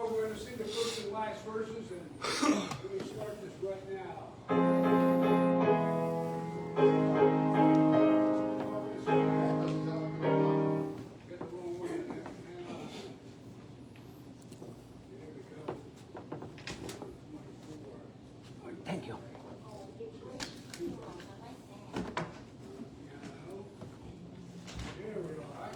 We're going to sing the first and last verses, and we start this right now. Get the wrong way in there. Hang on. There we go. Thank you. There we are.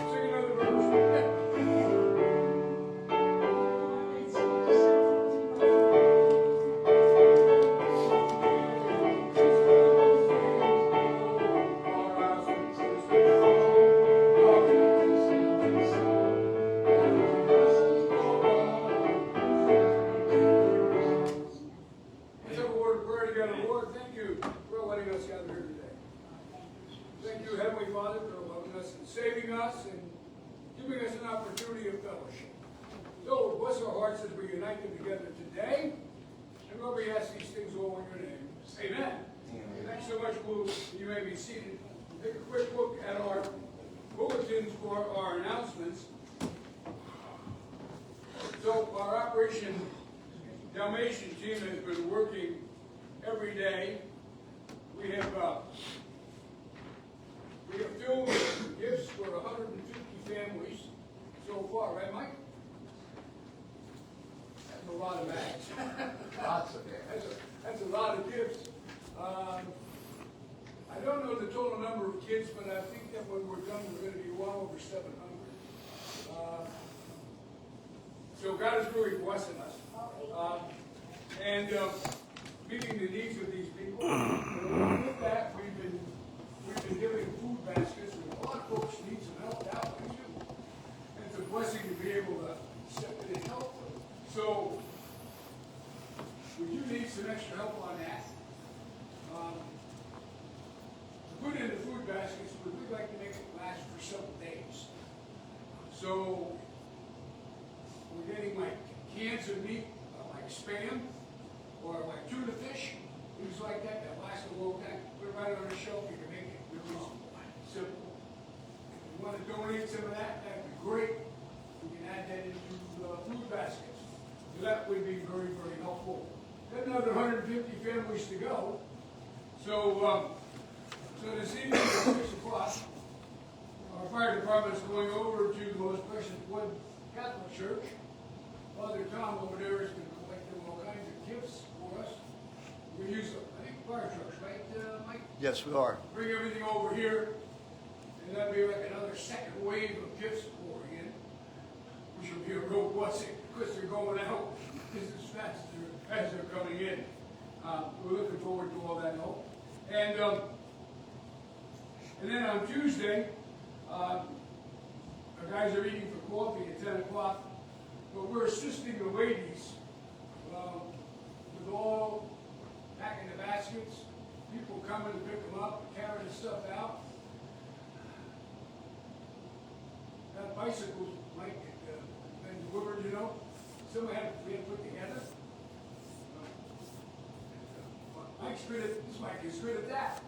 Sing another verse. Let's have a word of prayer together. Lord, thank you for letting us gather here today. Thank you, Heavenly Father, for loving us and saving us and giving us an opportunity of fellowship. So bless our hearts as we unite them together today. And Lord, we ask these things all in your name. Amen. Thanks so much, Lou. You may be seated. Take a quick look at our bulletins for our announcements. So our Operation Dalmatian team has been working every day. We have filled gifts for 150 families so far, right, Mike? That's a lot of bags. Lots of it. That's a lot of gifts. I don't know the total number of kids, but I think that when we're done, we're going to be well over 700. So God is really blessing us. And meeting the needs of these people. And with that, we've been giving food baskets, and a lot of folks need some help out there too. And it's a blessing to be able to step in and help them. So we do need some extra help on that. To put in the food baskets, but we'd like to make it last for several days. So we're getting like cans of meat, like Spam, or like tuna fish, things like that that last a long time. Put it right on the shelf, you can make it really simple. If you want to donate some of that, that'd be great. We can add that into food baskets. So that would be very, very helpful. Got another 150 families to go. So, this evening at 6 o'clock, our fire department is going over to the Most Precious Blood Catholic Church. Father Tom over there has been collecting all kinds of gifts for us. We use, I think, fire trucks, right, Mike? Yes, we are. Bring everything over here, and that'll be like another second wave of gifts pouring in, which will be a real blessing, because they're going out just as fast as they're coming in. We're looking forward to all that help. And then on Tuesday, our guys are eating for coffee at 10 o'clock, but we're assisting the ladies with all packing the baskets, people coming to pick them up, carrying the stuff out. That bicycle, Mike, been delivered, you know, some we had to put together. Mike's good at, this Mike is good at that.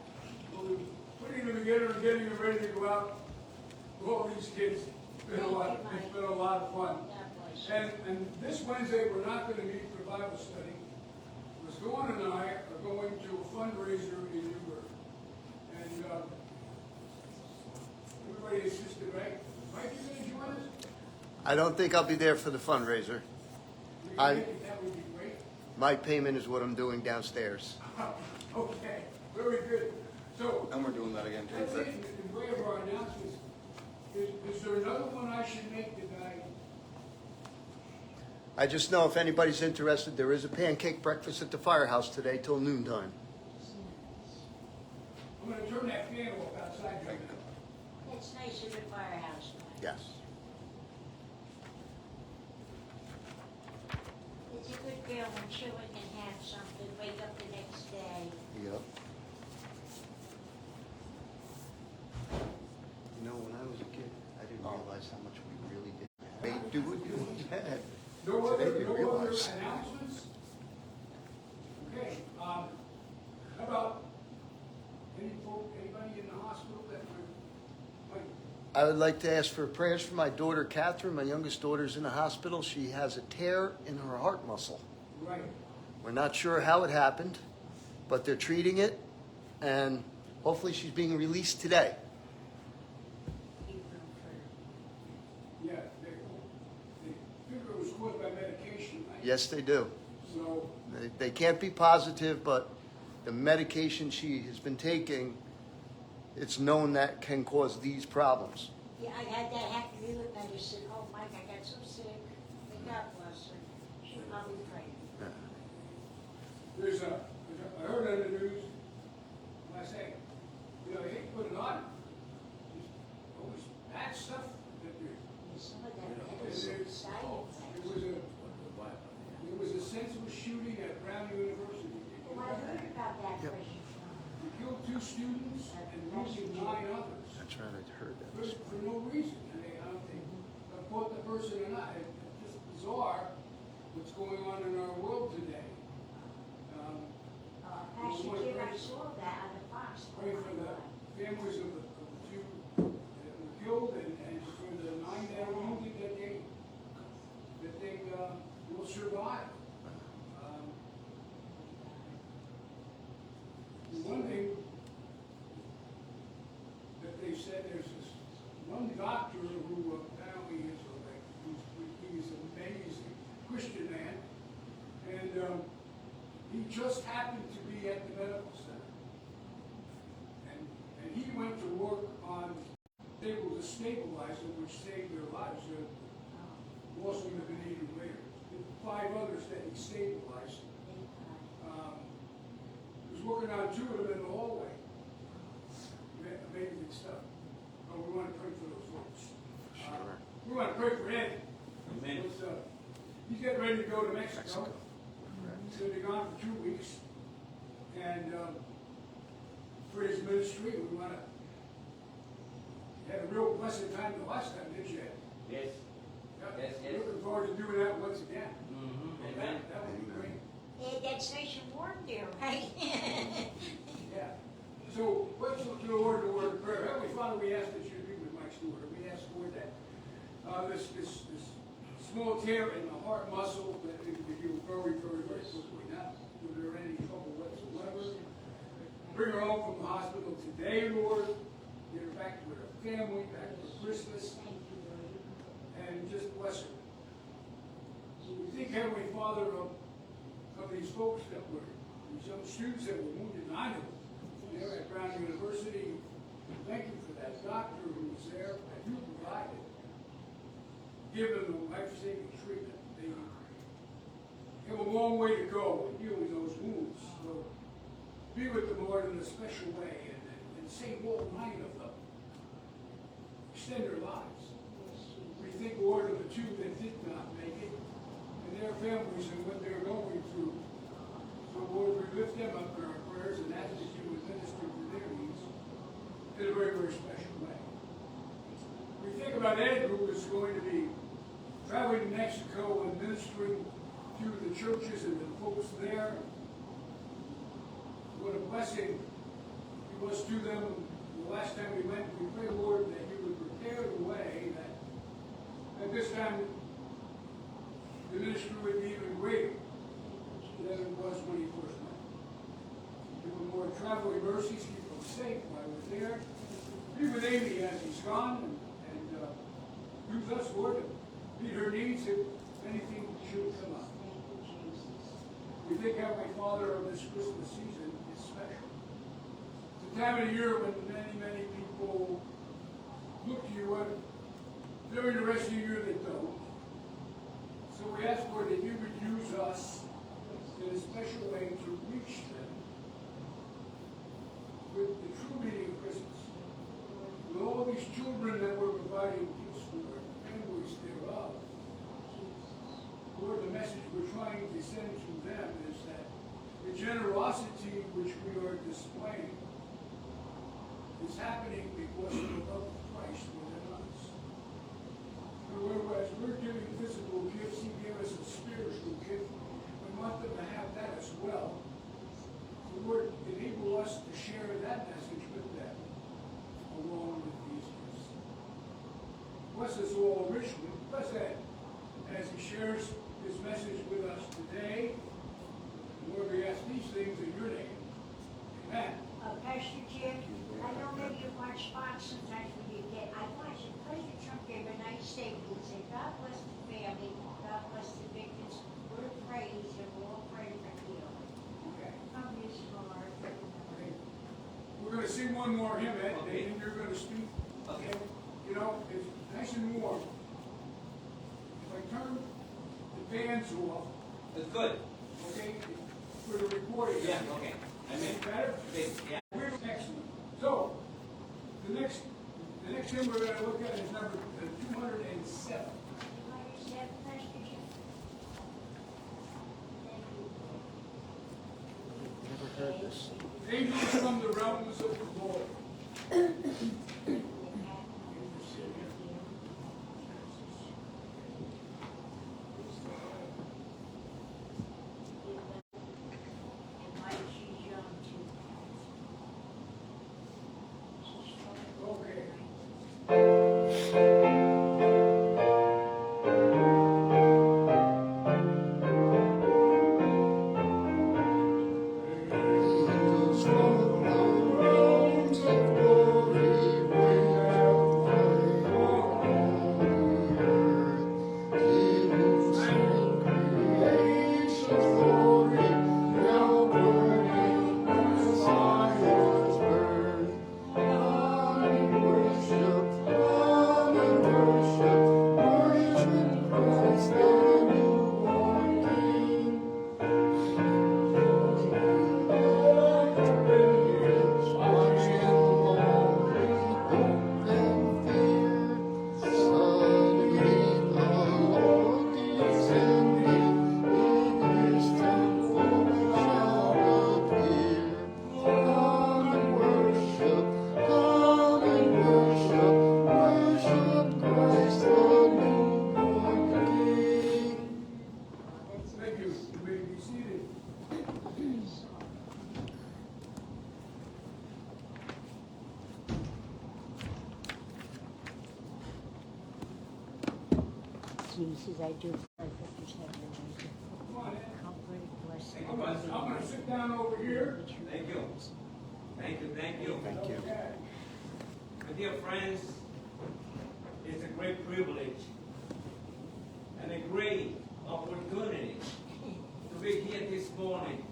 We're putting them together and getting them ready to go out with all these kids. It's been a lot of fun. And this Wednesday, we're not going to meet for Bible study. Ms. Dawn and I are going to a fundraiser in Newburgh. And everybody assisted, right? Mike, you going to join us? I don't think I'll be there for the fundraiser. That would be great. My payment is what I'm doing downstairs. Okay, very good. So, And we're doing that again that's too. it in way of our I just know if anybody's interested, there is a pancake breakfast at the firehouse today till noontime. I'm gonna turn that fan off outside right now. It's nice at the firehouse. Yes. It's a good girl when children can have something, wake up the next day. Yep. You know, when I was a kid, I didn't realize how much we really did. They do what you had. No Today other, you no other realize. announcements? Okay, how about anybody in the hospital that might, I would like to ask for prayers for my daughter Catherine. My youngest daughter's in the hospital. She has a tear in her heart muscle. right, We're not sure how it happened, but they're treating it, and hopefully she's being released today. yeah, they figure it was caused by medication, right? Yes, they do. So, They can't be positive, but the medication she has been taking, it's known that can cause these problems. Yeah, I had that happen to me with medicine. Oh, Mike, I got so sick. May God bless her. I'll be praying. I heard on the news, when I say, you know, I hate to put it on, just always bad stuff that you, Some of them and medicine there's, side effects. there was a senseless shooting at Brown University. Oh, I heard about that, Yep. President Trump. You killed 2 students and wounded 9 others. That's right, I heard that. For no reason. I mean, I don't think, I caught the person or not. It's just bizarre what's going on in our world today. Pastor Jim, I saw that on the Fox. Pray for the families of the 2 that were killed and for the 9 that are wounded that they will survive. The one thing that they said, there's this one doctor who apparently is he's an amazing Christian man, and he just happened to be at the medical center, and he went to work on able to stabilize them, which saved their lives. Most would have been even later. The 5 others that he stabilized. He was working on 2 of them in the hallway. Amazing stuff. Oh, we want to pray for those folks. Sure. We want to pray for Ed. Amen. He's getting ready to go to Mexico. Mexico. He's going to be gone for 2 weeks. And for his ministry, we want to have a real blessed time the last time, didn't you, Ed? Yes. Yep. Yes, yes. Looking forward to doing that once again. Mm-hmm. That would be great. Yeah, that's nice and warm there, right? Yeah. So let's look to the Lord in the word of prayer. Heavenly Father, we ask that you be with Mike Stewart. We ask, Lord, that this small tear in the heart muscle that it can heal very, very, very quickly. Not that there any trouble whatsoever. Bring her home from the hospital today, Lord. Get her back with her family, back for Christmas, Thank you, Lord. and just bless her. We think, Heavenly Father, of these folks that were, these young students that were wounded, 9 of them, there at Brown University. Thank you for that doctor who was there, that you provided, given them life-saving treatment. They have a long way to go in healing those wounds. So be with them, Lord, in a special way, and save all 9 of them. Extend their lives. We think, Lord, of the 2 that did not make it, and their families and what they're going through. So, Lord, we lift them up in our prayers and ask that you would minister to their needs in a very, very special way. We think about Ed, who is going to be traveling to Mexico and ministering to the churches and the folks there. What a blessing he was to them. The last time we went, we pray, Lord, that you would prepare the way that at this time the ministry would be even greater than it was when he first went. Give him more traveling mercies, keep him safe while we're there. Be with Amy as he's gone, and use us, Lord, to meet her needs if anything should come up. Thank you, Jesus. We think, Heavenly Father, of this Christmas season is special. It's a time of the year when many, many people look to you, and during the rest of the year they don't. So we ask, Lord, that these children that we're providing gifts for, families thereof, Lord, the message we're trying to send to them is that the generosity which we are displaying is happening because of the love of Christ within us. And whereas we're giving physical gifts, He gave us a spiritual gift. We want them to have that as well. So Lord, enable us to share that message with them along with these gifts. Bless us all richly. Bless Ed as he shares his message with us today. Lord, we ask these things in your name. Amen. Pastor Jim, I know maybe you watch Fox sometimes when you get, I watch it, President Trump gave a nice statement, he said, God bless the family, God bless the victims, we're praised and we're all praying for healing. Okay. From his heart. We're going to sing one more hymn, Ed, Okay. and then you're going to speak. Okay. You know, it's nice and warm. If I turn the fans off, It's good. okay, for the recording. Yeah, okay. I Is mean, it better? yeah. We're excellent. So, the next hymn we're going to look at is number 207. What is that, Pastor Jim? Thank you. Never heard this. Angels from the realms of the Lord. Okay. Angels from the realms of glory, where on the earth, He who sang creation's glory, now burning Messiah's birth. Come and worship Christ the newborn King. Christ the newborn King. Thank you. You may be seated. Jesus, I do pray for his heavenly Come on, Ed. comfort, blessing. I'm going to sit down over here. Thank you. Thank you, thank you. Thank you. Okay. My dear friends, it's a great privilege and a great opportunity to be here this morning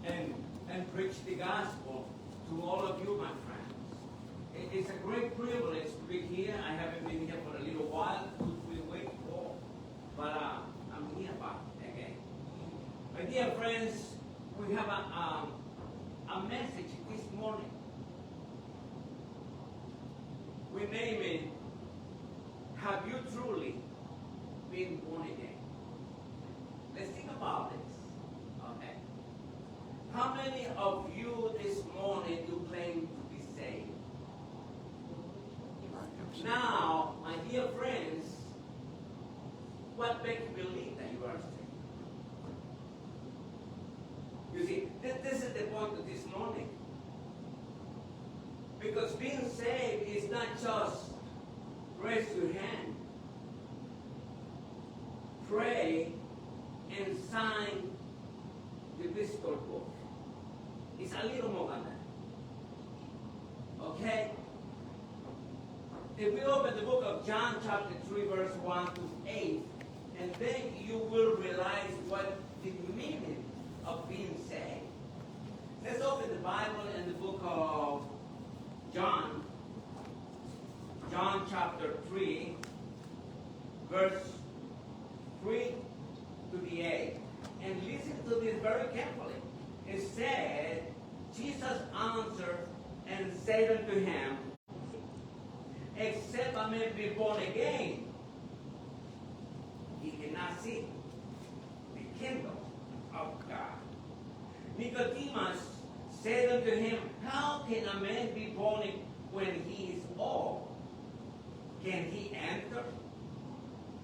and preach the gospel to all of you, my friends. It's a great privilege to be here. I haven't been here for a little while, 2-3 weeks ago, but I'm here back again. My dear friends, we have a message this morning. We name it, Have You Truly Been Born Again? Let's think about this. Okay. How many of you this morning do claim to be saved? Now, my dear friends, what makes you believe that you are saved? You see, this is the point of this morning. Because being saved is not just raise your hand, pray, and sign the visitor book. It's a little more than that. Okay? If we open the book of John chapter 3 verse 1 to 8, and then you will realize what the meaning of being saved. Let's open the Bible in the book of John chapter 3, verse 3 to the 8. And listen to this very carefully. It said, Jesus answered and said, said unto him, except a man be born again, he cannot see the kingdom of God. Nicodemus said unto him, how can a man be born when he is old? Can he enter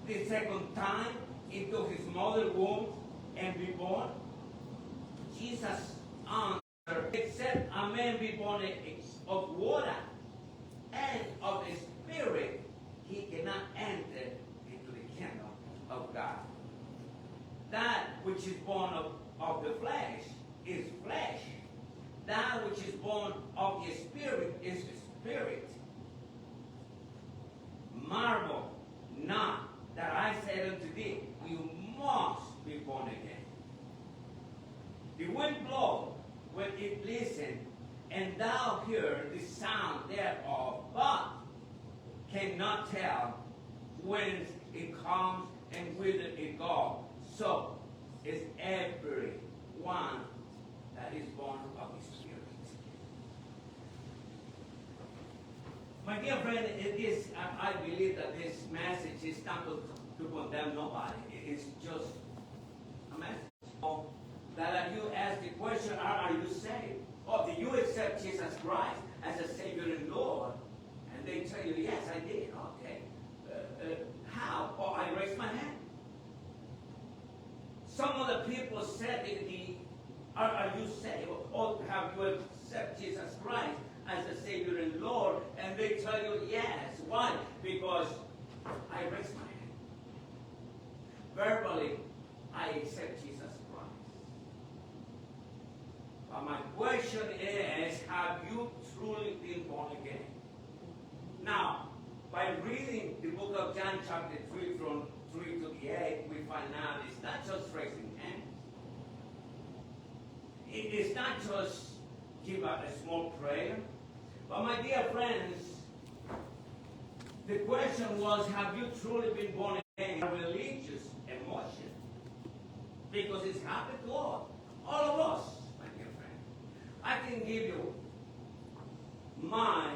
the second time into his mother's womb and be born? Jesus answered, except a man be born of water and of the Spirit, he cannot enter into the kingdom of God. That which is born of the flesh is flesh. That which is born of the Spirit is the Spirit. Marvel not that I said unto thee, you must be born again. The wind blows when it listens, and thou hear the sound thereof, but cannot tell whence it comes and whither it goes. So is every one that is born of the Spirit. My dear friend, I believe that this message is not to condemn nobody. It's just a message. That you ask the question, are you saved? Or do you accept Jesus Christ as a Savior and Lord? And they tell you, yes, I did. Okay. How? Oh, I raised my hand. Some of the people said, are you saved? Or have you accepted Jesus Christ as a Savior and Lord? And they tell you, yes. Why? Because I raised my hand. Verbally, I accept Jesus Christ. But my question is, have you truly been born again? Now, by reading the book of John chapter 3 from 3 to the 8, we find out it's not just raising hands. It's not just give up a small prayer. But my dear friends, the question was, have you truly been born again? A religious emotion. Because it's happened to all of us, my dear friend. I can give you my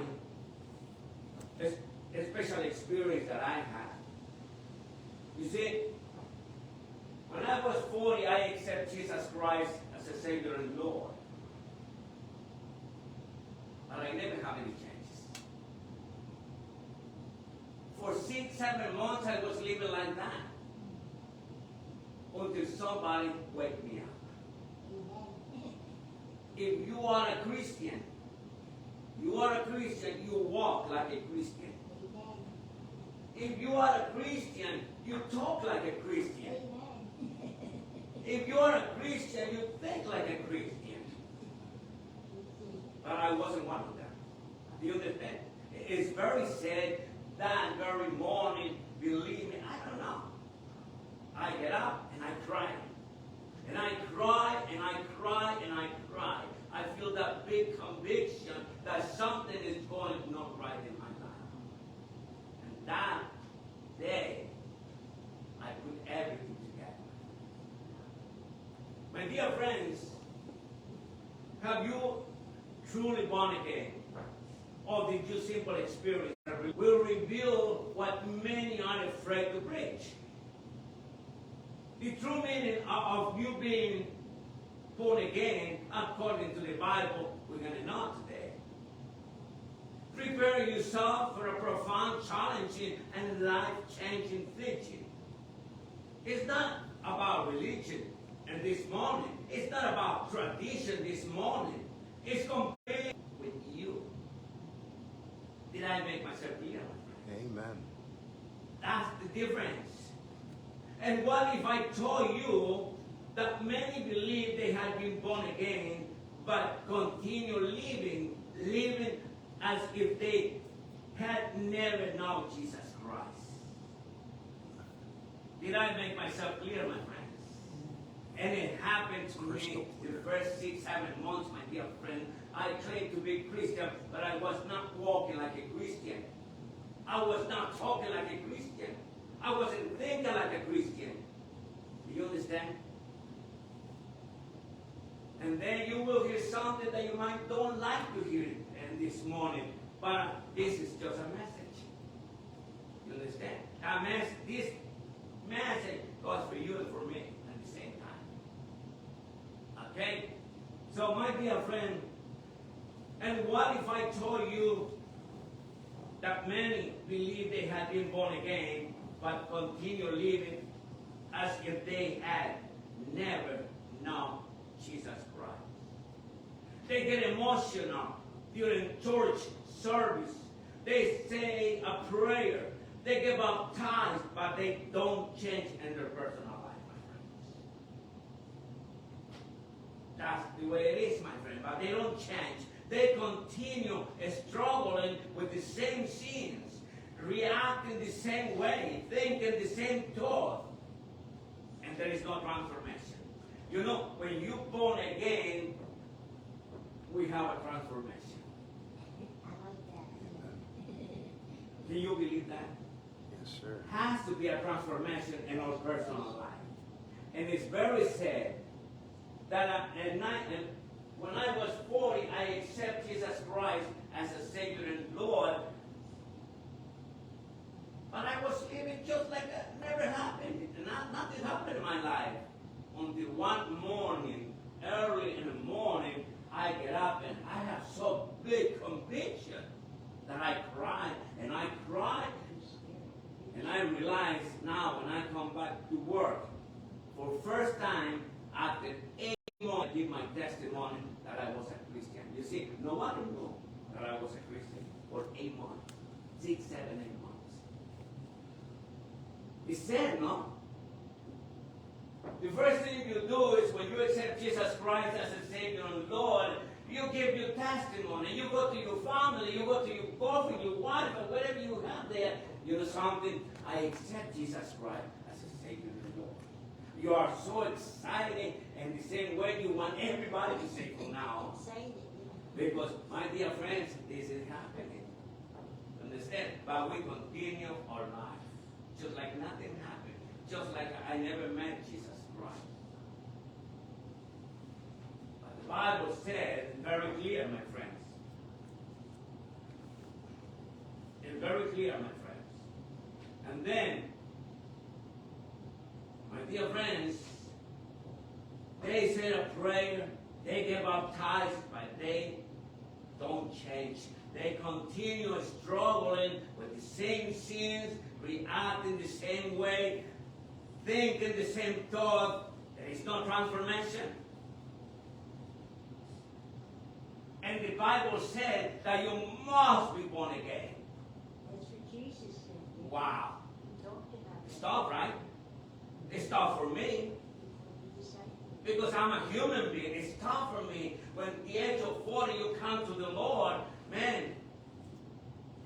special experience that I had. You see, when I was 40, I accepted Jesus Christ as a Savior and Lord. But I never have any changes. For 6-7 months, I was living like that. Until somebody wake me up. If you are a Christian, you walk like a Christian. If you are a Christian, you talk like a Christian. If you are a Christian, you think like a Christian. But I wasn't one of them. Do you understand? It's very sad that very morning, believe me, I don't know. I get up and I cry. And I cry and I cry and I cry. I feel that big conviction that something is going not right in my life. And that day, I put everything together. My dear friends, have you truly born again? Or did you simply experience it? Will reveal what many are afraid to preach. The true meaning of you being born again, according to the Bible, we're going to know today. Prepare yourself for a profound, challenging, and life-changing teaching. It's not about religion and this morning. It's not about tradition this morning. It's complete with you. Did I make myself clear? Amen. That's the difference. And what if I told you that many believe they have been born again, but continue living as if they had never known Jesus Christ? Did I make myself clear, my friends? And it happened to me the first 6-7 months, my dear friend. I claimed to be Christian, but I was not walking like a Christian. I was not talking like a Christian. I wasn't thinking like a Christian. Do you understand? And then you will hear something that you might don't like to hear this morning. But this is just a message. You understand? This message goes for you and for me at the same time. Okay? So, my dear friend, and what if I told you that many believe they had been born again, but continue living as if they had never known Jesus Christ? They get emotional during church service. They say a prayer. They get baptized, but they don't change in their personal life, my friends. That's the way it is, my friend. But they don't change. They continue struggling with the same sins, reacting the same way, thinking the same thought, and there is no transformation. You know, when you're born again, we have a transformation. I like that. Can you believe that? Yes, sir. Has to be a transformation in our personal life. And it's very sad that when I was 40, I accepted Jesus Christ as a Savior and Lord. But I was living just like that never happened. Nothing happened in my life. Until one morning, early in the morning, I get up and I have so big conviction that I cried and I cried. And I realize now when I come back to work, for the first time after 8 months, I give my testimony that I was a Christian. You see, nobody knew that I was a Christian for 8 months, 6, 7, 8 months. It's sad, no? The first thing you do is when you accept Jesus Christ as a Savior and Lord, you give your testimony. You go to your family, you go to your girlfriend, your wife, or whatever you have there. You know something? I accept Jesus Christ as a Savior and Lord. You are so excited, and the same way you want everybody to say from now on. Because, my dear friends, this is happening. Understand? But we continue our life. Just like nothing happened. Just like I never met Jesus Christ. But the Bible says, very clear, my friends. It's very clear, my friends. And then, my dear friends, they said a prayer, they get baptized, but they don't change. They continue struggling with the same sins, reacting the same way, thinking the same thought. There is no transformation. And the Bible said that you must be born again. That's what Jesus said. Wow. He talked about it. Stop, right? It's tough for me because I'm a human being. It's tough for me. When at the age of 40 you come to the Lord, man,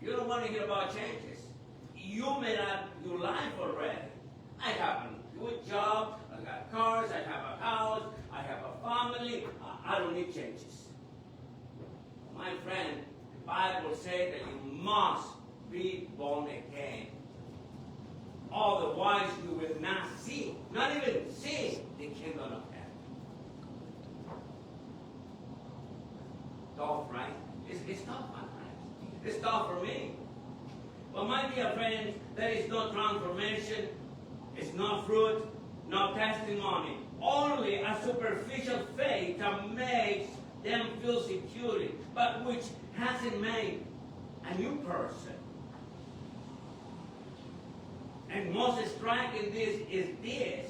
you don't want to hear about changes. You made up your life already. I have a good job, I got cars, I have a house, I have a family. I don't need changes. My friend, the Bible says that you must be born again. Otherwise, you will not see, not even see the kingdom of heaven. Tough, right? It's tough, my friends. It's tough for me. But my dear friends, there is no transformation. It's no fruit, no testimony. Only a superficial faith that makes them feel secure, but which hasn't made a new person. And most striking this is this.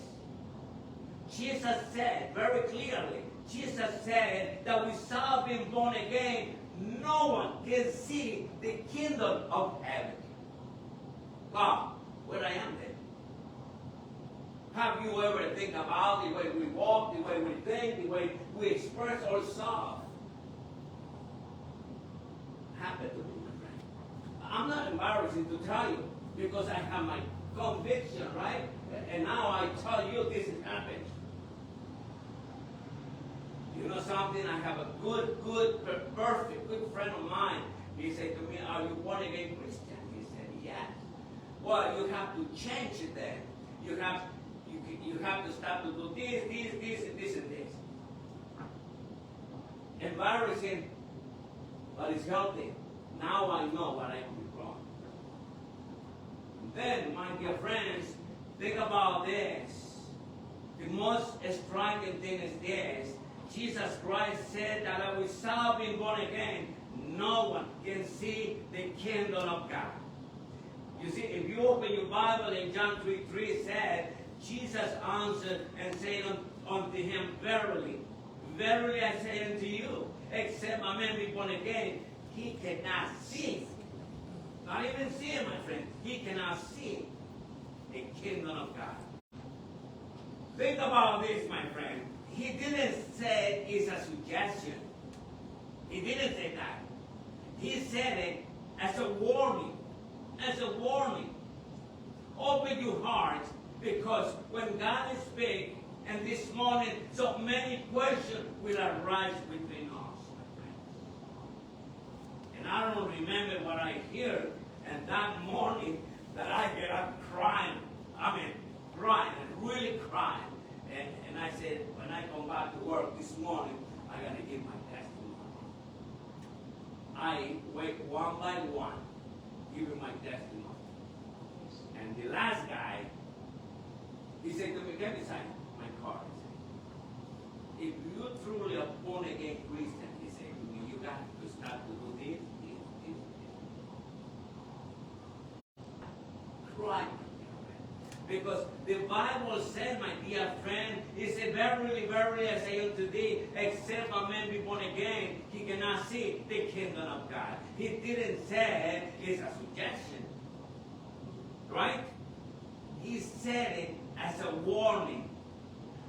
Jesus said very clearly, Jesus said that without being born again, no one can see the kingdom of heaven. Wow, where I am then. Have you ever think about the way we walk, the way we think, the way we express ourselves? Happened to me, my friend. I'm not embarrassing to tell you because I have my conviction, right? And now I tell you this has happened. You know something? I have a good, perfect, good friend of mine. He said to me, "Are you born again Christian?" He said, "Yes." Well, you have to change it then. You have to start to do this, and this. Embarrassing, but it's healthy. Now I know what I did wrong. Then, my dear friends, think about this. The most striking thing is this. Jesus Christ said that without being born again, no one can see the kingdom of God. You see, if you open your Bible in John 3:3, it said, Jesus answered and said unto him, Verily, verily I say unto you, except a man be born again, he cannot see. Not even see it, my friend. He cannot see the kingdom of God. Think about this, my friend. He didn't say it's a suggestion. He didn't say that. He said it as a warning. As a warning. Open your heart, because when God speaks, and this morning so many questions will arise between us, my friends. And I don't remember what I heard, and that morning that I get up crying. I mean, crying, and really crying. And I said, when I come back to work this morning, I got to give my testimony. I went one by one, giving my testimony. And the last guy, he said to me, "Let me sign my card." He said, "If you truly are born again Christian," he said to me, "you got to start to do this, this, this, this." Crying. Because the Bible said, my dear friend, it said, "Verily, verily, I say unto thee, except a man be born again, he cannot see the kingdom of God." He didn't say it's a suggestion. Right? He said it as a warning.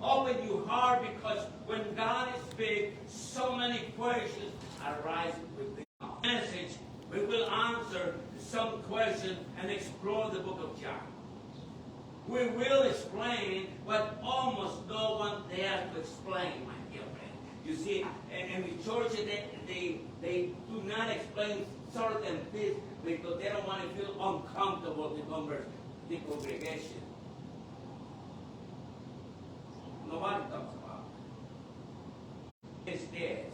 Open your heart, because when God speaks, so many questions arise within the message. We will answer some questions and explore the book of John. We will explain what almost no one dares to explain, my dear friend. You see, in the church, they do not explain certain things because they don't want to feel uncomfortable with the congregation. Nobody talks about it. It's this.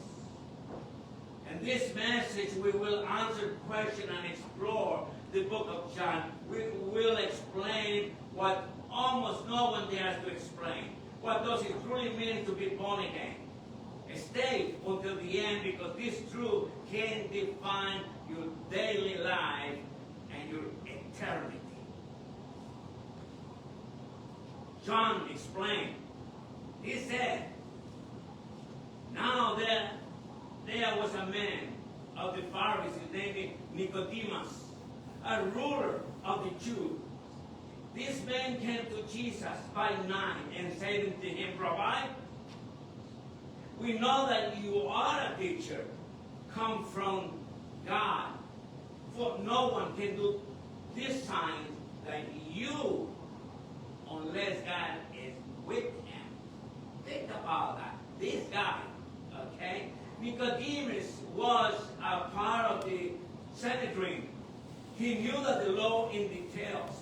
In this message, we will answer questions and explore the book of John. We will explain what almost no one dares to explain. What does it truly mean to be born again? Stay until the end, because this truth can define your daily life and your eternity. John explained. He said, "Now there was a man of the Pharisees named Nicodemus, a ruler of the Jews. This man came to Jesus by night and said unto him, Rabbi, we know that you are a teacher, come from God, for no one can do this sign that you, unless God is with him." Think about that. This guy, okay? Nicodemus was a part of the Sanhedrin. He knew that the law in details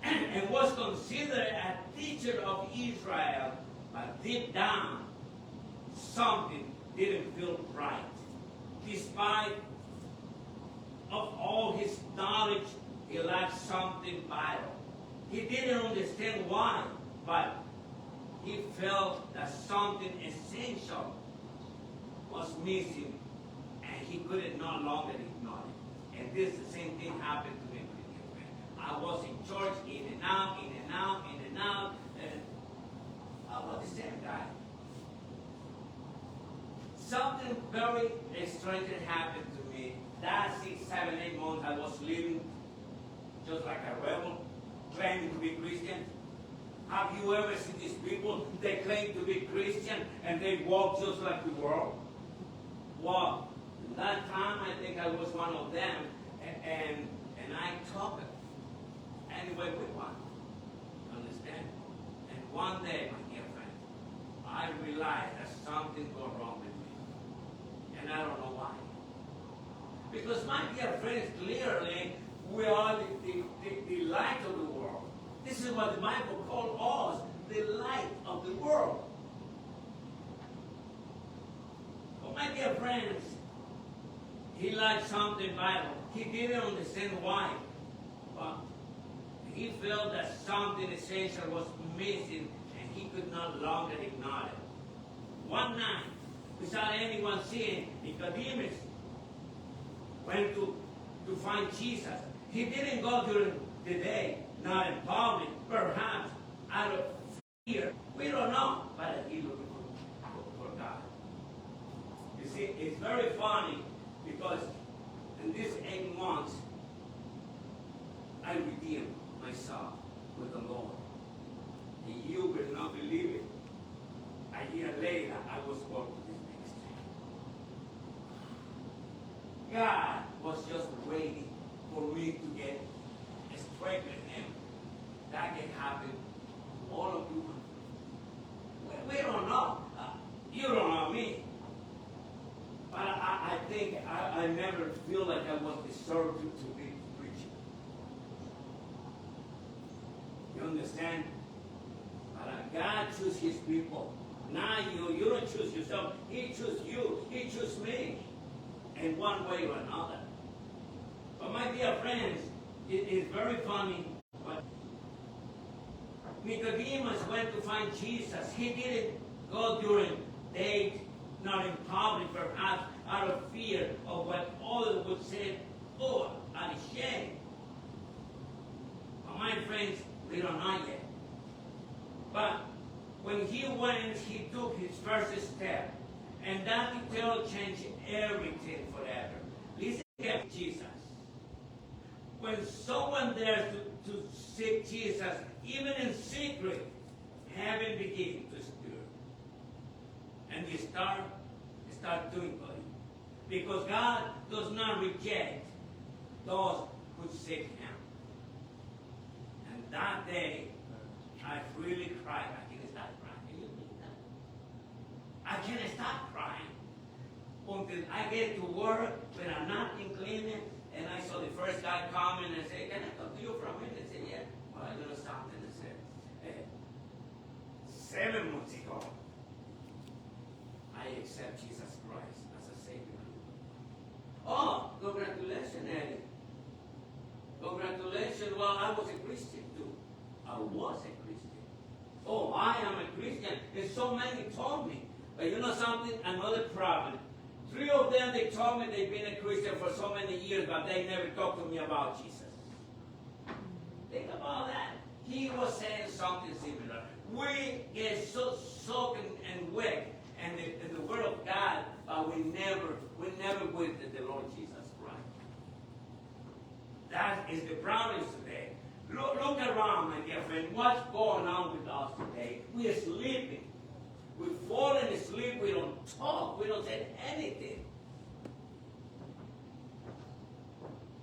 and was considered a teacher of Israel, but deep down, something didn't feel right. Despite of all his knowledge, he lacked something vital. He didn't understand why, but he felt that something essential was missing, and he could no longer ignore it. And this the same thing happened to me. I was in church, in and out, in and out, in and out, and I was the same guy. Something very strange happened to me. That 6, 7, 8 months I was living just like a rebel, claiming to be Christian. Have you ever seen these people? They claim to be Christian and they walk just like the world. Well, that time I think I was one of them, and I talked anyway with one. Understand? And one day, my dear friend, I realized that something was wrong with me. And I don't know why. Because, my dear friends, clearly, we are the light of the world. This is what the Bible calls us, the light of the world. But my dear friends, he liked something Bible. He didn't understand why. But he felt that something essential was missing and he could no longer ignore it. One night, without anyone seeing, Nicodemus went to find Jesus. He didn't go during the day, not in public, perhaps out of fear. We don't know, but he looked for God. You see, it's very funny because in these 8 months, I redeemed myself with the Lord. And you will not believe it. A year later, I was called to this ministry. God was just waiting for me to get straight with Him. That can happen to all of you. We don't know. You don't know me. But I think I never feel like I was deserved to be preaching. You understand? But God chooses His people. Not you. You don't choose yourself. He chooses you. He chooses me. In one way or another. But my dear friends, it is very funny. But Nicodemus went to find Jesus. He didn't go during day, not in public, perhaps out of fear of what others would say. Oh, I'm ashamed. But my friends, we don't know yet. But when he went, he took his first step. And that detail changed everything forever. Listen to Jesus. When someone dares to seek Jesus, even in secret, heaven begins to stir. And you start doing good. Because God does not reject those who seek Him. And that day, I really cried. I can't stop crying. Can you believe that? I can't stop crying until I get to work when I'm not in cleaning, and I saw the first guy coming and say, "Can I talk to you for a minute?" I said, "Yeah." Well, I don't know something. I said, 7 months ago, I accept Jesus Christ as a Savior. Oh, congratulations, Eddie. Congratulations. Well, I was a Christian too. I was a Christian. Oh, I am a Christian. And so many told me. But you know something? Another problem. 3 of them, they told me they've been a Christian for so many years, but they never talked to me about Jesus. Think about that. He was saying something similar. We get so soaked and wet in the Word of God, but we never with the Lord Jesus Christ. That is the problem today. Look around, my dear friend. What's going on with us today? We are sleeping. We've fallen asleep. We don't talk. We don't say anything.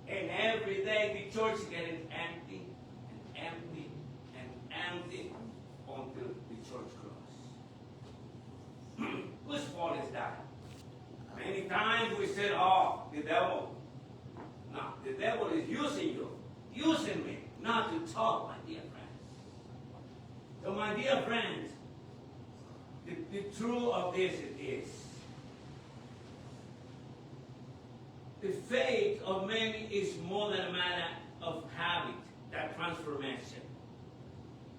And every day the church is getting empty and empty and empty until the church closes. Whose fault is that? Many times we said, "Oh, the devil." No, the devil is using you, using me, not to talk, my dear friends. So, my dear friends, the truth of this is the faith of many is more than a matter of habit, that transformation.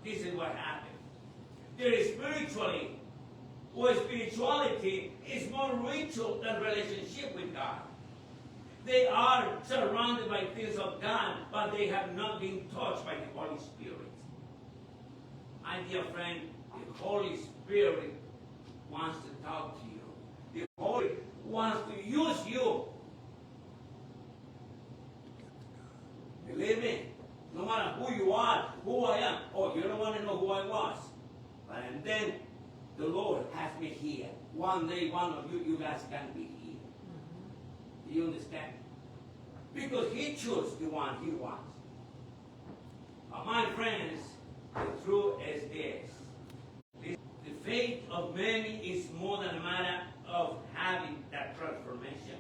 This is what happened. There is spirituality is more ritual than relationship with God. They are surrounded by things of God, but they have not been touched by the Holy Spirit. My dear friend, the Holy Spirit wants to talk to you. The Holy Spirit wants to use you. Believe me, no matter who you are, who I am. Oh, you don't want to know who I was. But and then the Lord has me here. One day, one of you guys can be here. Do you understand? Because He chose the one He wants. My friends, the truth is this. The faith of many is more than a matter of having that transformation.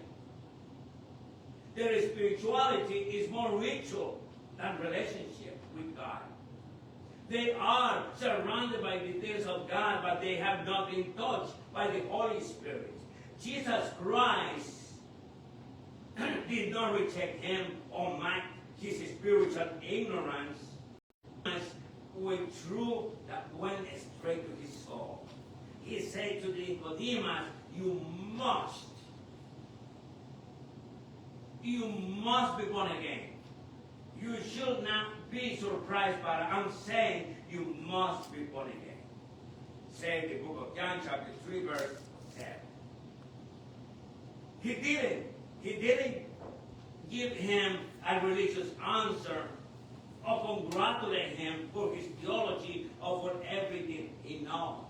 Their spirituality is more ritual than relationship with God. They are surrounded by the things of God, but they have not been touched by the Holy Spirit. Jesus Christ did not reject him or mock his spiritual ignorance, withdrew that went straight to his soul. He said to Nicodemus, you must be born again. You should not be surprised, but I'm saying you must be born again. Say the book of John chapter 3 verse 7. He didn't give him a religious answer or congratulate him for his theology or for everything he knows.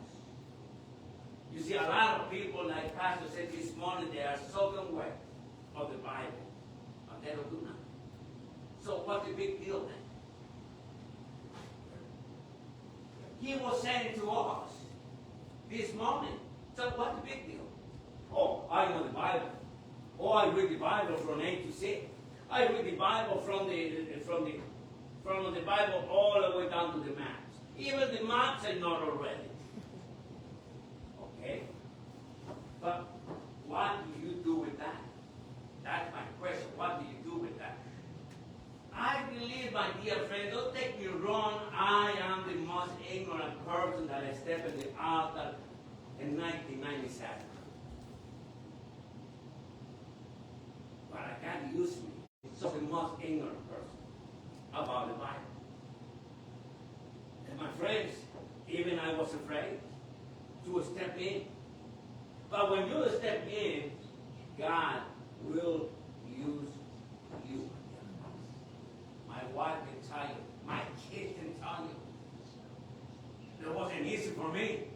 You see, a lot of people, like Pastor said this morning, they are soaking wet of the Bible, but they don't do nothing. So what's the big deal then? He was saying to us this morning, so what's the big deal? Oh, I know the Bible. Oh, I read the Bible from A to Z. I read the Bible from the Bible all the way down to the maps. Even the maps I know already. Okay? But what do you do with that? That's my question. What do you do with that? I believe, my dear friend, don't take me wrong, I am the most ignorant person that I stepped in the altar in 1997. But God used me. So the most ignorant person about the Bible. And my friends, even I was afraid to step in. But when you step in, God will use you. My wife can tell you, my kids can tell you. It wasn't easy for me.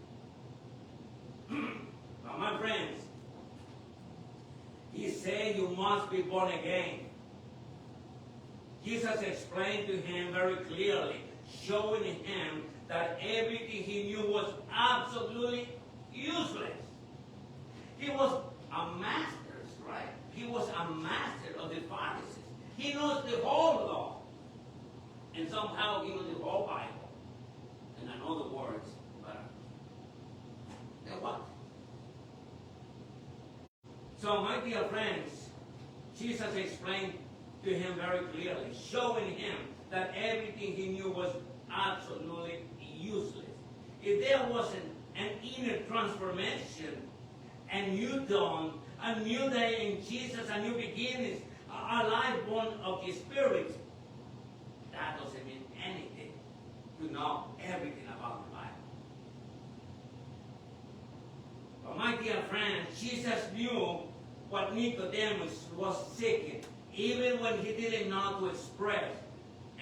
But my friends, he said you must be born again. Jesus explained to him very clearly, showing him that everything he knew was absolutely useless. He was a master, right? He was a master of the Pharisees. He knows the whole law. And somehow he knows the whole Bible. And I know the words, but then what? So my dear friends, Jesus explained to him very clearly, showing him that everything he knew was absolutely useless. If there wasn't an inner transformation, a new dawn, a new day in Jesus, a new beginning, a life born of the Spirit, that doesn't mean anything to know everything about the Bible. But my dear friends, Jesus knew what Nicodemus was seeking, even when he didn't know how to express.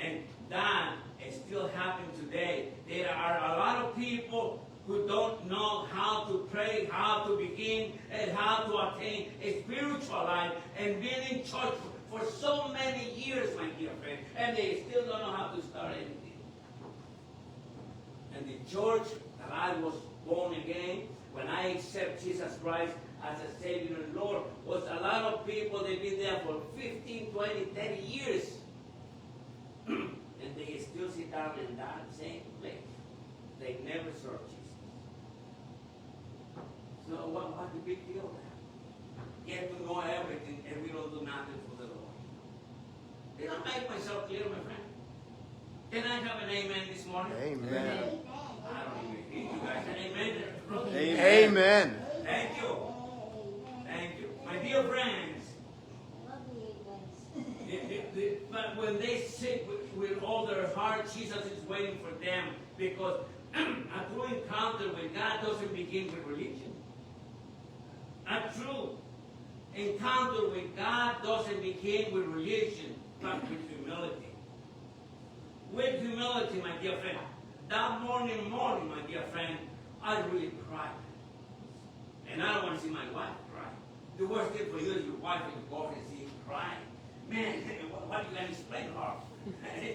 And that is still happening today. There are a lot of people who don't know how to pray, how to begin, and how to attain a spiritual life, and been in church for so many years, my dear friend, and they still don't know how to start anything. And the church that I was born again, when I accept Jesus Christ as a Savior and Lord, was a lot of people, they've been there for 15, 20, 30 years. And they still sit down in that same place. They never serve Jesus. So what's the big deal there? Get to know everything and we don't do nothing for the Lord. Did I make myself clear, my friend? Can I have an amen this morning? Amen. I don't even hear you guys. An amen. Amen. Thank you. Thank you. My dear friends, but when they sit with all their heart, Jesus is waiting for them, because a true encounter with God doesn't begin with religion. A true encounter with God doesn't begin with religion, but with humility. With humility, my dear friend. That morning, my dear friend, I really cried. And I don't want to see my wife cry. The worst thing for you is your wife and your girlfriend see you cry. Man, what are you going to explain to her?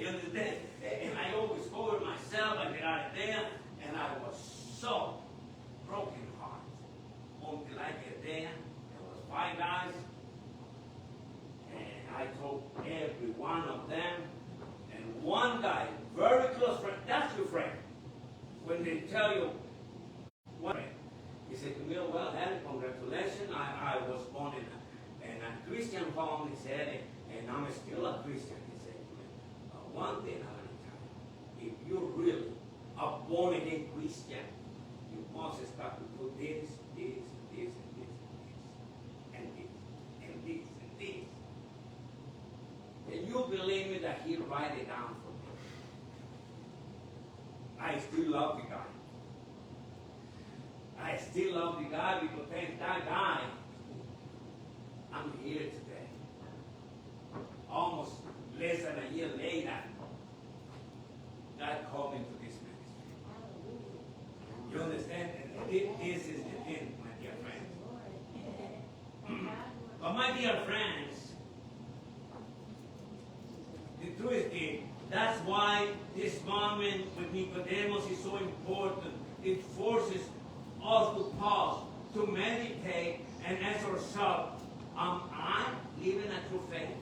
You understand? And I always covered myself. I get out of there, and I was so broken heart. Until I get there, there was 5 guys, and I told every one of them, and one guy, very close friend, that's your friend. When they tell you, what friend? He said to me, well, Harry, congratulations, I was born in a Christian Christian home, he said, and I'm still a Christian, he said to me. One thing I'm going to tell you, if you're really a born-again Christian, you must start to do this, this, this, and this, and this, and this, and this. And you believe me that he'll write it down for me. I still love the guy. I still love the guy because thank that guy, I'm here today. Almost less than a year later, God called me to this ministry. You understand? This is the thing, my dear friends. But my dear friends, the truth is, that's why this moment with Nicodemus is so important. It forces us to pause, to meditate, and ask ourselves, am I living a true faith?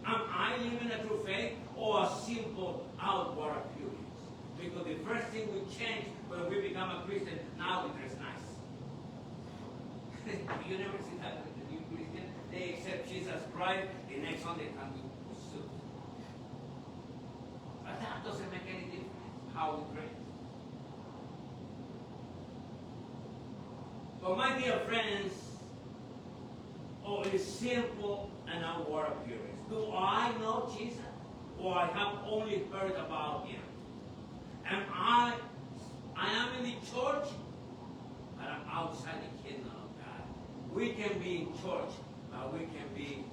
Am I living a true faith or a simple outward appearance? Because the first thing we change when we become a Christian, now we dress nice. You never see that with the new Christian? They accept Jesus Christ, the next one they come to suit. But that doesn't make any difference how we dress. But my dear friends, it's simple and outward appearance. Do I know Jesus? Or I have only heard about him? And I am in the church, but I'm outside the kingdom of God. We can be in church, but we can be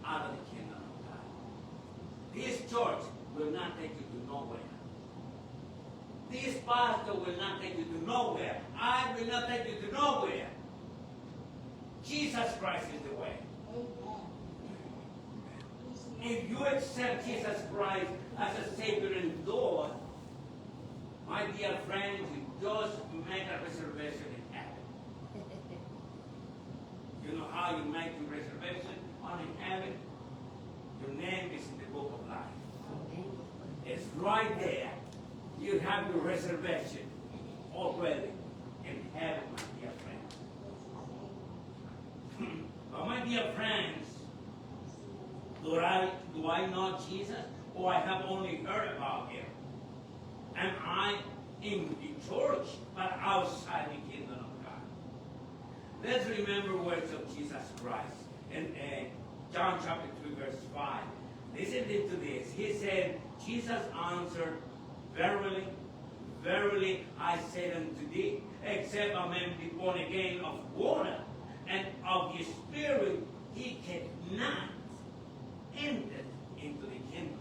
out of the kingdom of God. This church will not take you to nowhere. This pastor will not take you to nowhere. I will not take you to nowhere. Jesus Christ is the way. If you accept Jesus Christ as a Savior and Lord, my dear friends, you just make a reservation in heaven. You know how you make your reservation in heaven? Your name is in the book of life. It's right there. You have your reservation already in heaven, my dear friends. But my dear friends, do I know Jesus, or I have only heard about him? Am I in the church, but outside the kingdom of God? Let's remember words of Jesus Christ in John chapter 3, verse 5. Listen to this. He said, Jesus answered, verily, verily, I say unto thee, except a man be born again of water and of the Spirit, he cannot enter into the kingdom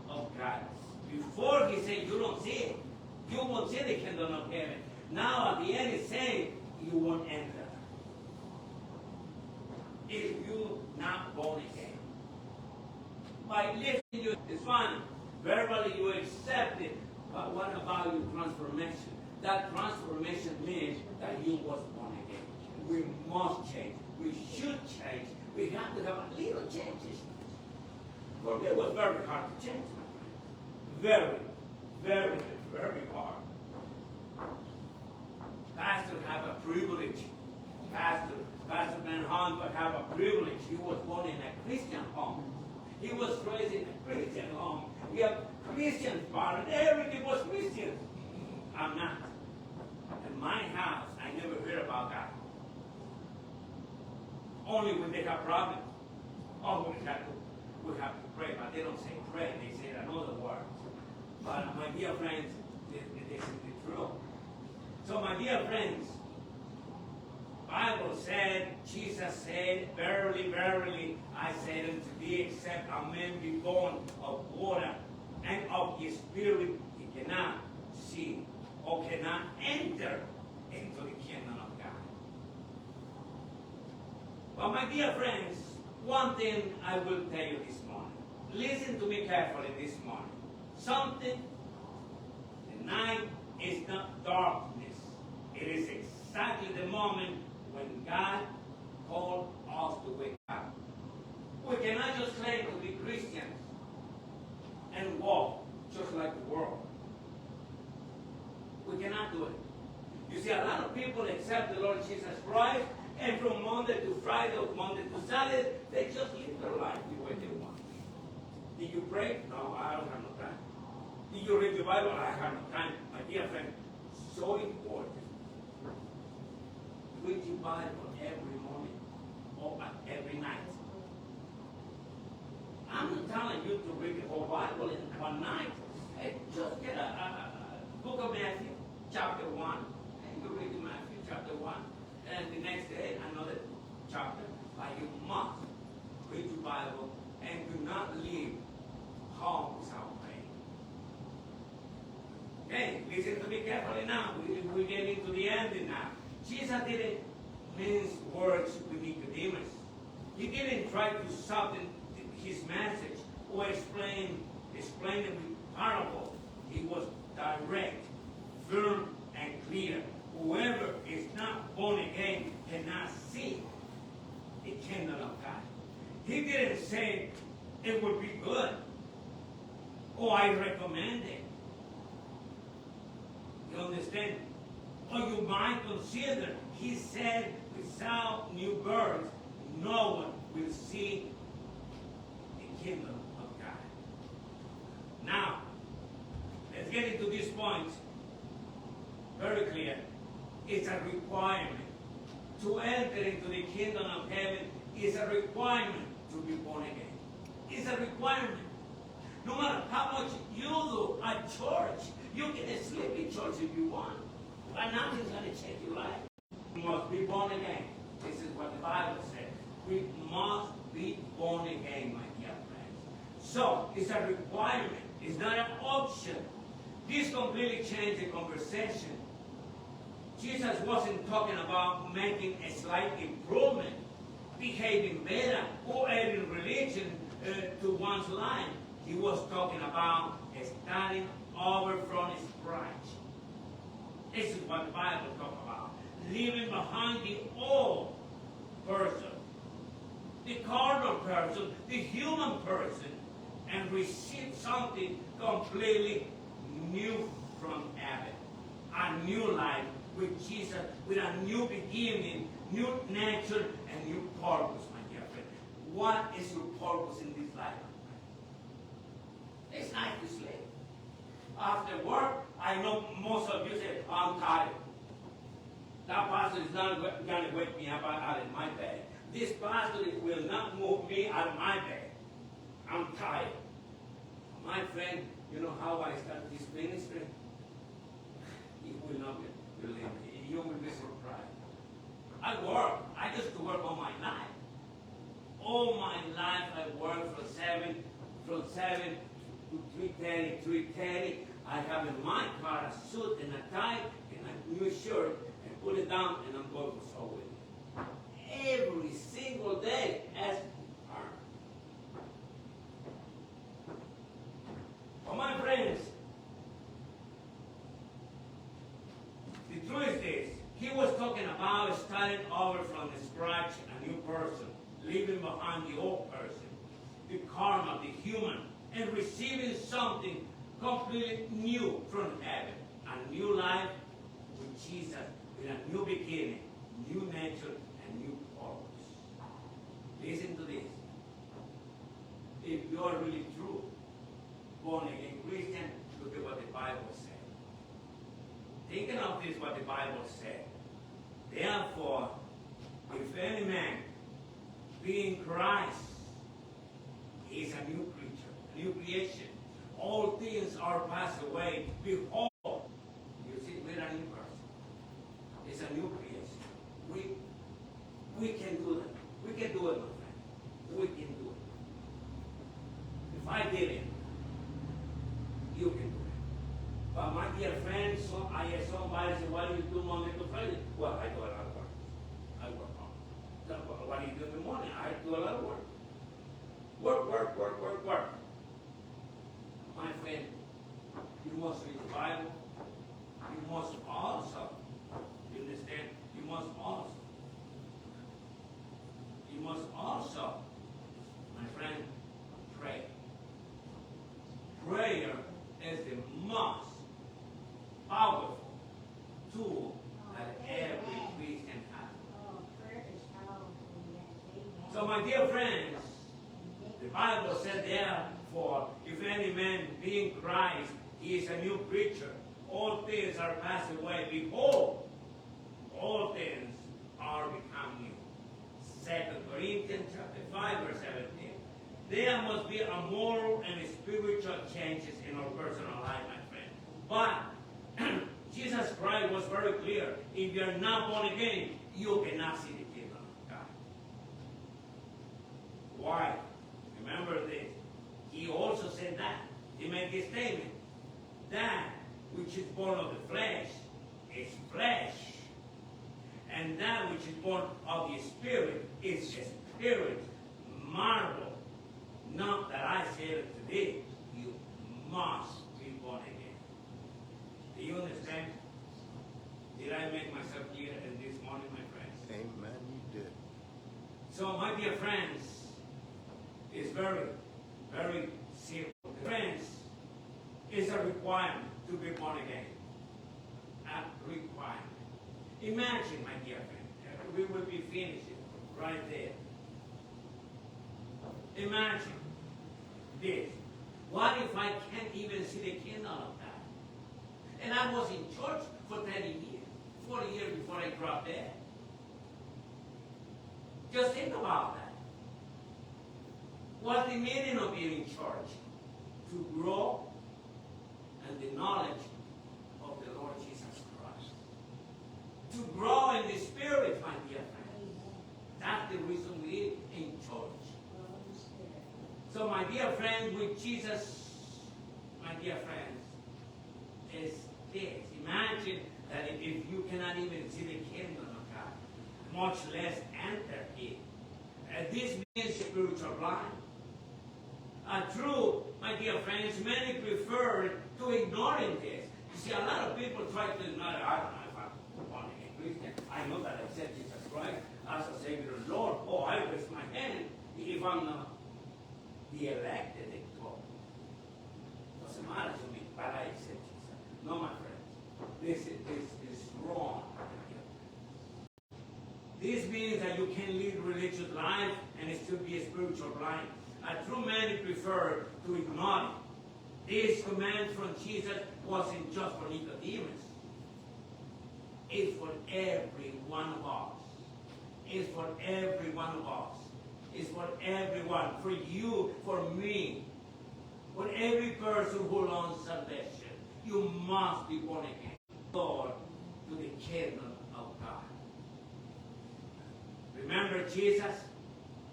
of God. Before he said, you don't see it. You won't see the kingdom of heaven. Now at the end he's saying, you won't enter. If you not born again. By listening to it's fine. Verbally you accept it. But what about your transformation? That transformation means that you was born again. We must change. We should change. We have to have a little changes. For me, it was very hard to change, my friend. Very, very, very hard. Pastor have a privilege. Pastor Van Hunt have a privilege. He was born in a Christian home. He was raised in a Christian home. We have Christian parents. Everything was Christian. I'm not. In my house, I never heard about God. Only when they have problems. Oh, we have to pray, but they don't say pray, they say another word. But my dear friends, this is the truth. So my dear friends, Bible said, Jesus said, verily, verily, I say unto thee, except a man be born of water and of the Spirit, he cannot see or cannot enter into the kingdom of God. But my dear friends, one thing I will tell you this morning. Listen to me carefully this morning. Something, the night is not darkness. It is exactly the moment when God called us to wake up. We cannot just claim to be Christians and walk just like the world. We cannot do it. You see, a lot of people accept the Lord Jesus Christ Friday or Monday to Saturday, they just live their life the way they want. Did you pray? No, I don't have no time. Did you read the Bible? I have no time. My dear friend, so important. Read your Bible every morning or every night. I'm not telling you to read the whole Bible in one night. Hey, just get a book of Matthew, chapter 1, and you read Matthew chapter 1, and the next day another chapter. But you must read your Bible and do not leave home without praying. Okay, listen to me carefully now. We're getting to the ending now. Jesus didn't mince words with Nicodemus. He didn't try to soften his message or explain it with parable. He was direct, firm, and clear. Whoever is not born again cannot see the kingdom of God. He didn't say it would be good. Oh, I recommend it. You understand? Or you might consider, he said, without new birth, no one will see the kingdom of God. Now, let's get into this point. Very clear. It's a requirement. To enter into the kingdom of heaven is a requirement to be born again. It's a requirement. No matter how much you do at church, you can sleep in church if you want. But nothing's going to change your life. You must be born again. This is what the Bible says. We must be born again, my dear friends. So, it's a requirement. It's not an option. This completely changed the conversation. Jesus wasn't talking about making a slight improvement, behaving better, or adding religion to one's life. He was talking about starting over from scratch. This is what the Bible talks about. Leaving behind the old person, the carnal person, the human person, and receive something completely new from heaven. A new life with Jesus, with a new beginning, new nature, and new purpose, my dear friend. What is your purpose in this life? It's not to sleep. After work, I know most of you say, I'm tired. That pastor is not going to wake me up out of my bed. This pastor will not move me out of my bed. I'm tired. My friend, you know how I started this ministry? You will not believe me. You will be surprised. I work. I used to work all my life. All my life I worked from 7 to 3:30, 3:30. I have in my car a suit and a tie and a new shirt and put it down and I'm going to Subway. Every single day as her. But my friends, the truth is this. He was talking about starting over from scratch, a new person, leaving behind the old person, the karma, the human, and receiving something completely new from heaven. A new life with Jesus, with a new beginning, new nature, and new purpose. Listen to this. If you are really true, born again Christian, look at what the Bible said. Thinking of this, what the Bible said. Therefore, if any man be in Christ, he is a new creature, a new creation. All things are passed away. Behold, you see, we're a new person. It's a new creation. We can do that. We can do it, my friend. We can do it. If I did it, you can do it. But my dear friends, I hear somebody say, what do you do Monday to Friday? Well, I do a lot of work. I work hard. What do you do in the morning? I do a lot of work. Work. My friend, you must read the Bible. You must also, you understand? You must also, my friend, pray. Prayer is the most powerful tool that every Christian has. Oh, prayer is powerful, yes. So my dear friends, the Bible said therefore, if any man be in Christ, he is a new creature. All things are passed away. Behold, all things are become new. 2 Corinthians chapter 5, verse 17. There must be a moral and spiritual changes in our personal life, my friend. But Jesus Christ was very clear. If you are not born again, you cannot see the kingdom of God. Why? Remember this. He also said that. He made this statement. That which is born of the flesh is flesh. And that which is born of the Spirit is spirit. Marvel. Not that I say it today. You must be born again. Do you understand? Did I make myself clear in this morning, my friends? Amen, you did. So, my dear friends, it's very, very simple. Friends, it's a requirement to be born again. A requirement. Imagine, my dear friend, we will be finishing right there. Imagine this. What if I can't even see the kingdom of God? And I was in church for 30 years, 40 years before I dropped dead. Just think about that. What's the meaning of being in church? To grow in the knowledge of the Lord Jesus Christ. To grow in the Spirit, my dear friends. That's the reason we're in church. So, my dear friends, with Jesus, my dear friends, is this. Imagine that if you cannot even see the kingdom of God, much less enter it. This means spiritual blind. True, my dear friends, many prefer to ignoring this. You see, a lot of people try to ignore it. I don't know if I'm born again Christian. I know that I accept Jesus Christ as a Savior and Lord. Oh, I raise my hand if I'm not the elected elector. Doesn't matter to me, but I accept Jesus. No, my friends. This is wrong. This means that you can lead religious life and still be a spiritual blind. A true man prefer to ignore it. This command from Jesus wasn't just for Nicodemus. It's for every one of us. It's for every one of us. It's for everyone. For you, for me. For every person who loves salvation. You must be born again. Lord, to the kingdom of God. Remember Jesus?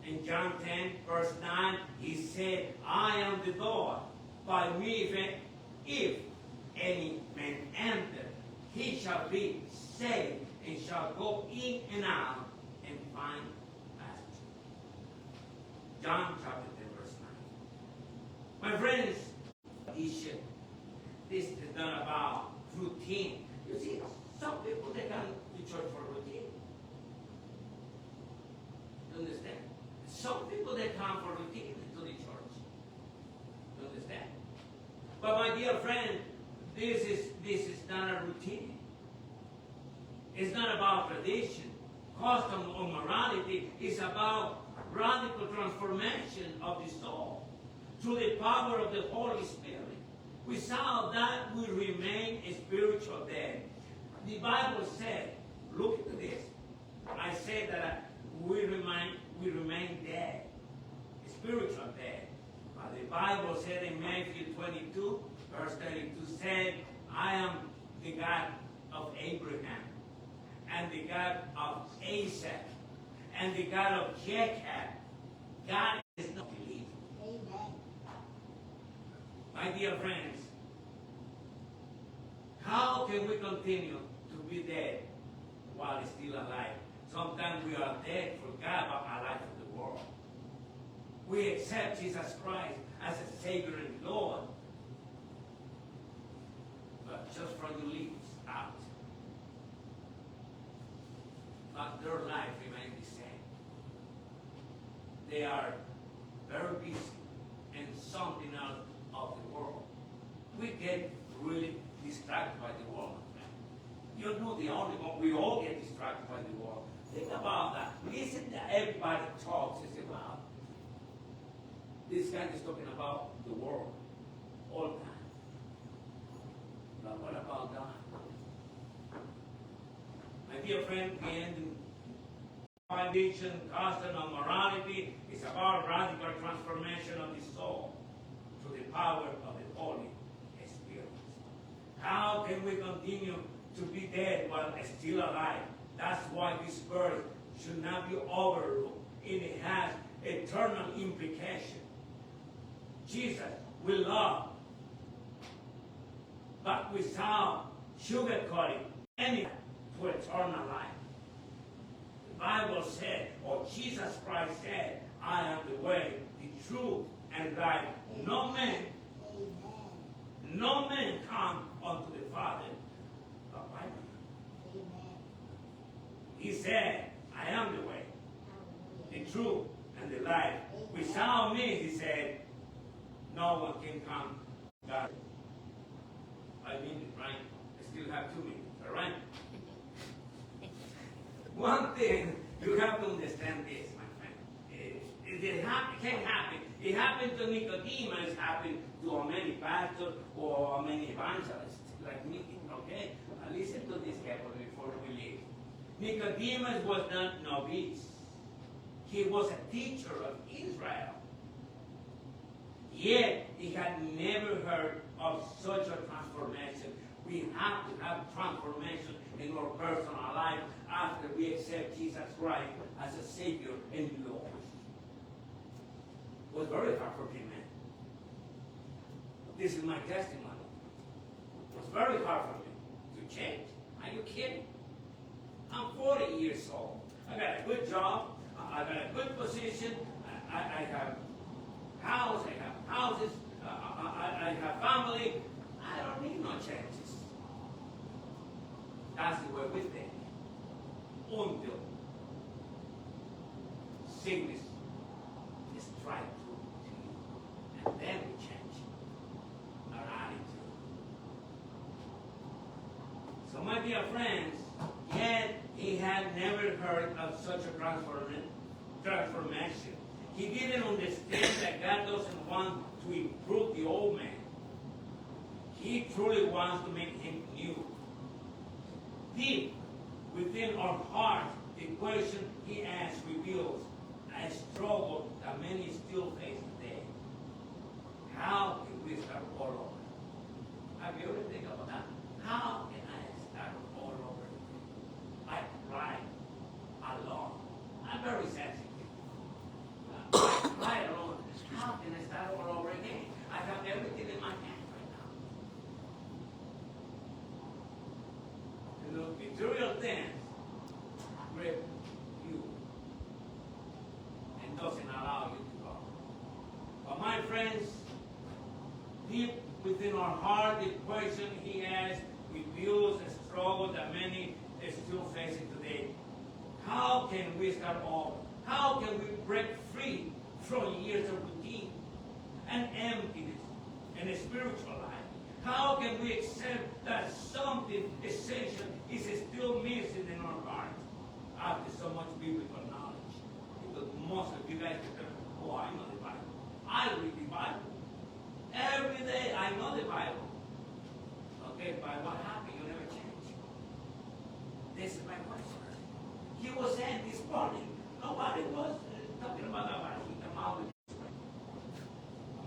In John 10, verse 9, he said, I am the door. By me, if any man enter, he shall be saved and shall go in and out and find pasture. John chapter 10, verse 9. My friends, this is not about routine. You see, some people, they come to church for routine. You understand? Some people, they come for routine to the church. You understand? But my dear friend, this is not a routine. It's not about tradition, custom, or morality. It's about radical transformation of the soul through the power of the Holy Spirit. Without that, we remain spiritual dead. The Bible said, look at this. I said that we remain dead, spiritual dead. But the Bible said in Matthew 22, verse 32, said, I am the God of Abraham, and the God of Isaac, and the God of Jacob. God is not believing. Amen. My dear friends, how can we continue to be dead while still alive? Sometimes we are dead, forgot about our life of the world. We accept Jesus Christ as a Savior and Lord. But just from your lips out. But their life remains the same. They are very busy in something else of the world. We get really distracted by the world. You're not the only one. We all get distracted by the world. Think about that. Listen to everybody talks. They say, this guy is talking about the world all the time. But what about God? My dear friend, the end foundation, custom, and morality is about radical transformation of the soul through the power of the Holy Spirit. How can we continue to be dead while still alive? That's why this verse should not be overlooked. It has eternal implication. Jesus will love, but without sugarcoating anything to eternal life. The Bible said, or Jesus Christ said, I am the way, the truth, and life. No man come unto the Father but by me. He said, I am the way, the truth, and the life. Without me, he said, no one can come to God. I mean it, right? I still have 2 minutes, all right? One thing you have to understand this, my friend. It can happen. It happened to Nicodemus, it happened to many pastors or many evangelists like me, okay? Now listen to this carefully before we leave. Nicodemus was not novice. He was a teacher of Israel. Yet he had never heard of such a transformation. We have to have transformation in our personal life after we accept Jesus Christ as a Savior and Lord. It was very hard for him, man. This is my testimony. It was very hard for me to change. Are you kidding? I'm 40 years old. I got a good job. I got a good position. I have house. I have houses. I have family. I don't need no changes. That's the way we think. Until sickness is tried to you. And then we change our attitude. So my dear friends, yet he had never heard of such a transformation. He didn't understand that God doesn't want to improve the old man. He truly wants to make him new. Deep within our heart, the question he asks reveals a struggle that many still face today. How can we start all over? Have you ever think about that? How can I start all over? I cry alone. I'm very sensitive. I cry alone. How can I start all over again? I have everything in my hand right now. You know, material things grip you and doesn't allow you to go. But my friends, deep within our heart, the question he asks reveals a struggle that many are still facing today. How can we start over? How can we break free from years of routine and emptiness and a spiritual life? How can we accept that something essential is still missing in our heart after so much biblical knowledge? Because most of you guys think, oh, I know the Bible. I read the Bible. Every day I know the Bible. Okay, but what happened? You never change. This is my question. He was saying this morning, nobody was talking about that.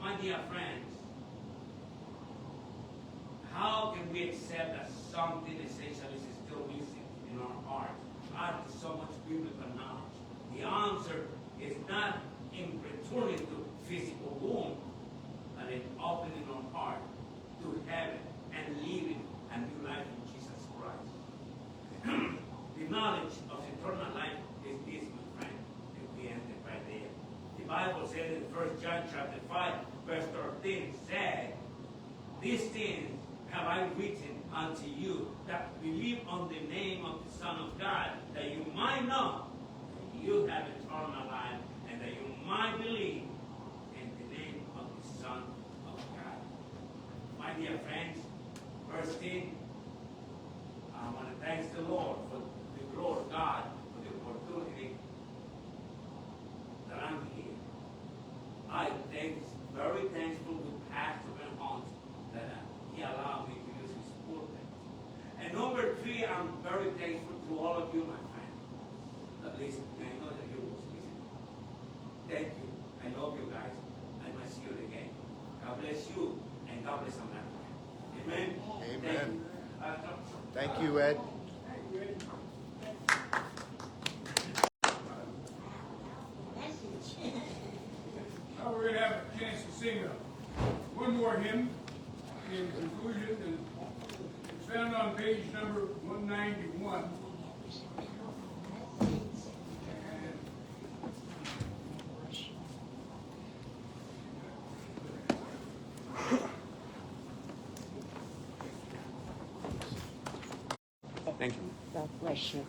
My dear friends, how can we accept that something essential is still missing in our heart after so much biblical knowledge? The answer is not in returning to physical womb, but in opening our heart to heaven and living a new life in Jesus Christ. The knowledge of eternal life is this, my friend, and we end it right there. The Bible said in 1 John chapter 5, verse 13, said, these things have I written unto you that believe on the name of the Son of God, that you might know that you have eternal life, and that you might believe in the name of the Son of God. My dear friends, verse 10, I want to thank the Lord for the Lord God for the opportunity that I'm here. I thank Thank you. I love you guys. I must see you again. God bless you and God bless America. Amen. Amen. Thank you. Thank you, Ed. Message. Now we're gonna have a chance to sing one more hymn in conclusion, and it's found on page number 191. Thank you. God bless you.